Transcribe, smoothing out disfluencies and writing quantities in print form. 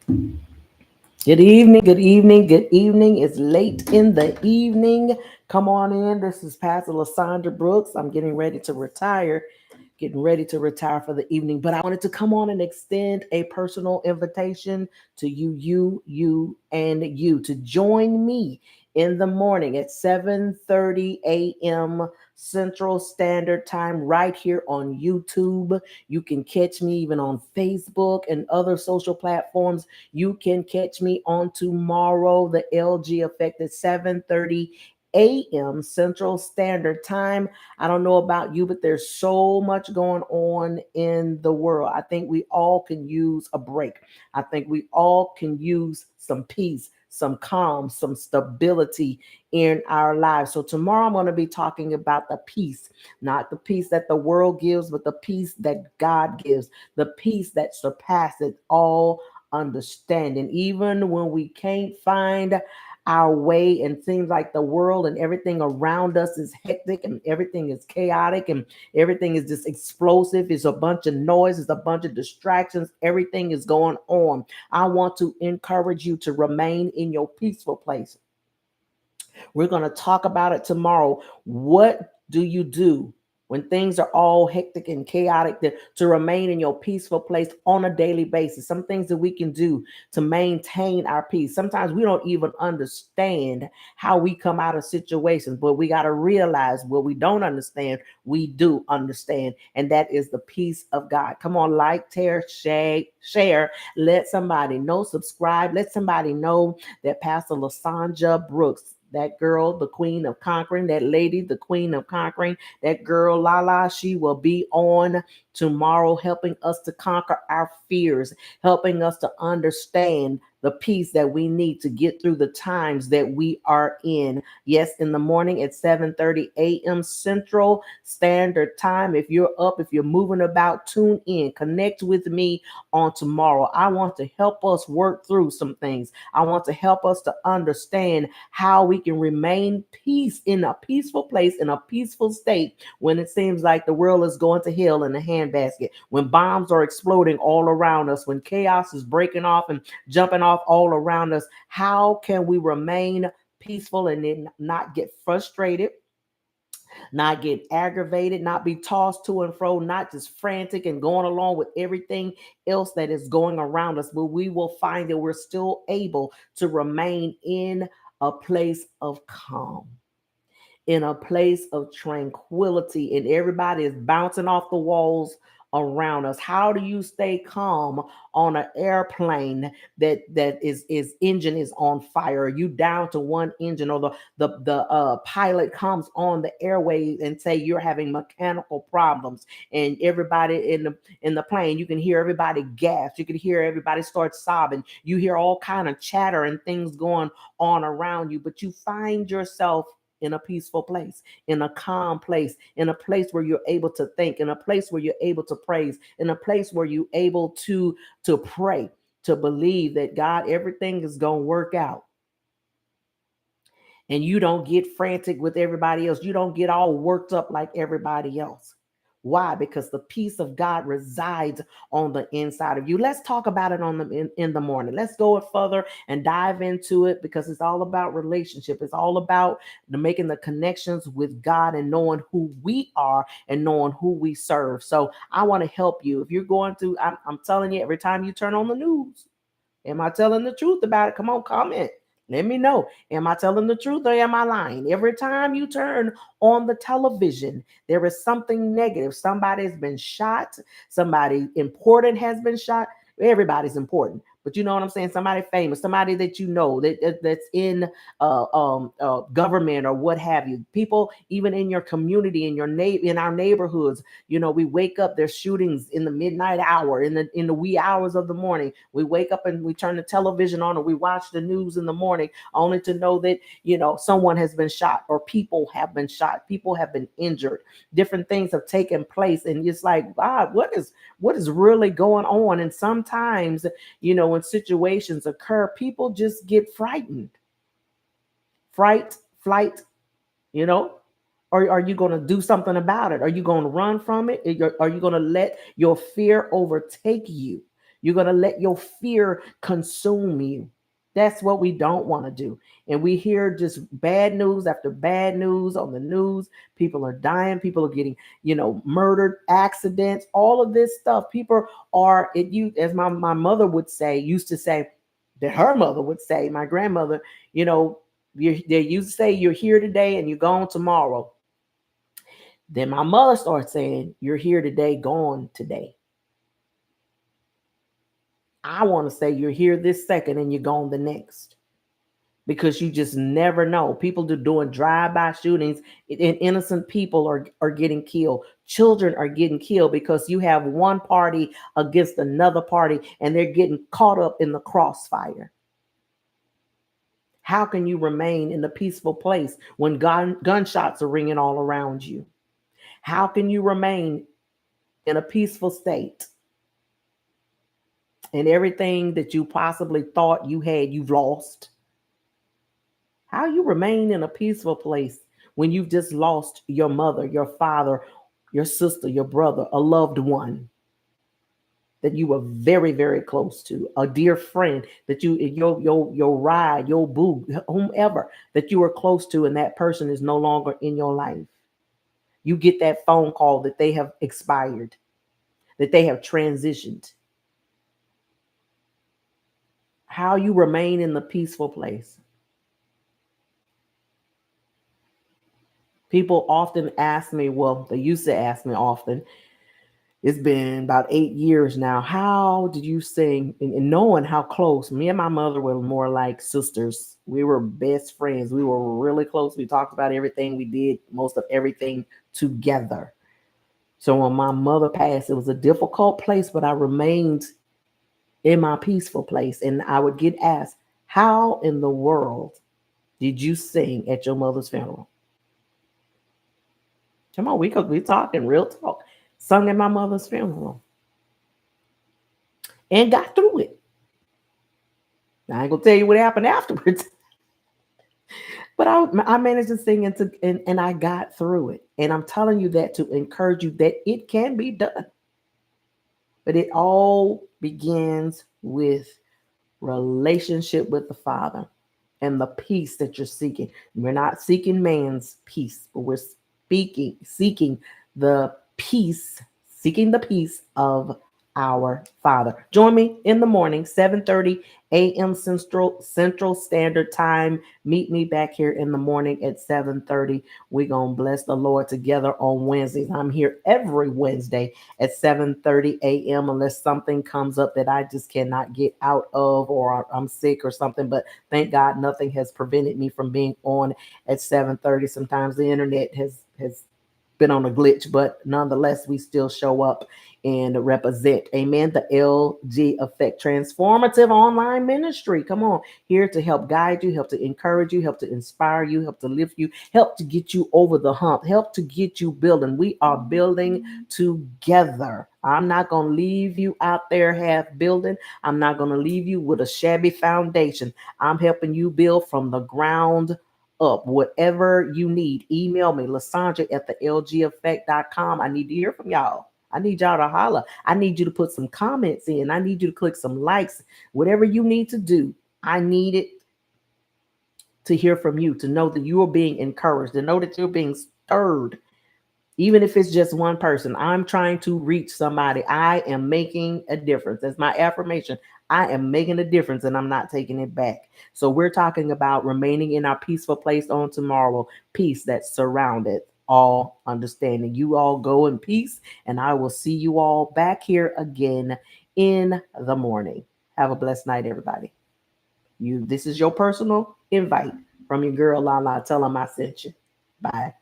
Good evening, good evening, good evening. It's late in the evening. Come on in. This is Pastor Lysandra Brooks. I'm getting ready to retire for the evening, but I wanted to come on and extend a personal invitation to you to join me in the morning at 7:30 a.m. Central Standard Time right here on YouTube. You can catch me even on Facebook and other social platforms. You can catch me on tomorrow, the LG Effect at 7:30 a.m. Central Standard Time. I don't know about you, but there's so much going on in the world. I think we all can use a break. I think we all can use some peace, some calm, some stability in our lives. So tomorrow I'm going to be talking about the peace, not the peace that the world gives, but the peace that God gives, the peace that surpasses all understanding. Even when we can't find our way and seems like the world and everything around us is hectic and everything is chaotic and everything is just explosive. It's a bunch of noise, it's a bunch of distractions, everything is going on. I want to encourage you to remain in your peaceful place. We're going to talk about it tomorrow. What do you do when things are all hectic and chaotic to remain in your peaceful place on a daily basis? Some things that we can do to maintain our peace. Sometimes we don't even understand how we come out of situations, but we got to realize what we don't understand, we do understand. And that is the peace of God. Come on, like, share. Let somebody know, subscribe. Let somebody know that Pastor Lysandra Brooks, that girl, the queen of conquering, that lady, the queen of conquering, that girl, Lala, she will be on tomorrow helping us to conquer our fears, helping us to understand the peace that we need to get through the times that we are in. Yes, in the morning at 7:30 a.m. Central Standard Time. If you're up, if you're moving about, tune in, connect with me on tomorrow. I want to help us work through some things. I want to help us to understand how we can remain peace in a peaceful place, in a peaceful state when it seems like the world is going to hell in a handbasket, when bombs are exploding all around us, when chaos is breaking off and jumping off all around us. How can we remain peaceful and then not get frustrated, not get aggravated, not be tossed to and fro, not just frantic and going along with everything else that is going around us, but we will find that we're still able to remain in a place of calm, in a place of tranquility, and everybody is bouncing off the walls around us. How do you stay calm on an airplane that is engine is on fire? Are you down to one engine, or the pilot comes on the airways and say you're having mechanical problems, and everybody in the plane, you can hear everybody gasp, you can hear everybody start sobbing, you hear all kind of chatter and things going on around you, but you find yourself in a peaceful place, in a calm place, in a place where you're able to think, in a place where you're able to praise, in a place where you're able to pray, to believe that God, everything is going to work out. And you don't get frantic with everybody else. You don't get all worked up like everybody else. Why? Because the peace of God resides on the inside of you. Let's talk about it in the morning. Let's go it further and dive into it, because it's all about relationship. It's all about making the connections with God and knowing who we are and knowing who we serve. So I want to help you. If you're going through, I'm telling you, every time you turn on the news, am I telling the truth about it? Come on, comment. Let me know. Am I telling the truth or am I lying? Every time you turn on the television, there is something negative. Somebody's been shot. Somebody important has been shot. Everybody's important. But you know what I'm saying? Somebody famous, somebody that you know that's in government or what have you. People even in your community, in our neighborhoods. You know, we wake up, there's shootings in the midnight hour, in the wee hours of the morning. We wake up and we turn the television on, or we watch the news in the morning, only to know that, someone has been shot, or people have been shot, people have been injured, different things have taken place. And it's like, God, what is really going on? And sometimes, when situations occur, people just get frightened. Fright, flight, you know or are you going to do something about it? Are you going to run from it? Are you going to let your fear overtake you? You're going to let your fear consume you. That's what we don't want to do. And we hear just bad news after bad news on the news. People are dying. People are getting, murdered, accidents, all of this stuff. People are, as my mother would say, used to say, that her mother would say, my grandmother, they used to say, you're here today and you're gone tomorrow. Then my mother started saying, you're here today, gone today. I want to say you're here this second and you're gone the next, because you just never know. People are doing drive-by shootings and innocent people are getting killed. Children are getting killed because you have one party against another party and they're getting caught up in the crossfire. How can you remain in a peaceful place when gunshots are ringing all around you? How can you remain in a peaceful state and everything that you possibly thought you had, you've lost? How you remain in a peaceful place when you've just lost your mother, your father, your sister, your brother, a loved one that you were very, very close to, a dear friend that your ride, your boo, whomever that you were close to, and that person is no longer in your life. You get that phone call that they have expired, that they have transitioned. How you remain in the peaceful place. People often ask me, well, they used to ask me often, it's been about 8 years now, how did you sing? And knowing how close me and my mother were, more like sisters. We were best friends. We were really close. We talked about everything. We did most of everything together. So when my mother passed, it was a difficult place, but I remained in my peaceful place. And I would get asked, how in the world did you sing at your mother's funeral? Come on, we talking real talk. Sung at my mother's funeral and got through it. I ain't gonna tell you what happened afterwards, but I managed to sing and I got through it. And I'm telling you that to encourage you that it can be done. But it all begins with relationship with the Father and the peace that you're seeking. We're not seeking man's peace, but we're seeking the peace, seeking the peace of our Father. Join me in the morning, 7:30 a.m. Central Standard Time. Meet me back here in the morning at 7:30. We're going to bless the Lord together on Wednesdays. I'm here every Wednesday at 7:30 a.m. unless something comes up that I just cannot get out of, or I'm sick or something. But thank God nothing has prevented me from being on at 7:30. Sometimes the internet has been on a glitch, but nonetheless, we still show up and represent. Amen. The LG Effect Transformative Online Ministry. Come on, here to help guide you, help to encourage you, help to inspire you, help to lift you, help to get you over the hump, help to get you building. We are building together. I'm not going to leave you out there half building. I'm not going to leave you with a shabby foundation. I'm helping you build from the ground up. Whatever you need, email me, Lasandra at the lgeffect.com. I need to hear from y'all. I need y'all to holler. I need you to put some comments in. I need you to click some likes. Whatever you need to do, I need it to hear from you, to know that you are being encouraged, to know that you're being stirred. Even if it's just one person, I'm trying to reach somebody. I am making a difference. That's my affirmation. I am making a difference and I'm not taking it back. So we're talking about remaining in our peaceful place on tomorrow, peace that surrounded all understanding. You all go in peace, and I will see you all back here again in the morning. Have a blessed night, everybody. This is your personal invite from your girl Lala. Tell them I sent you. Bye.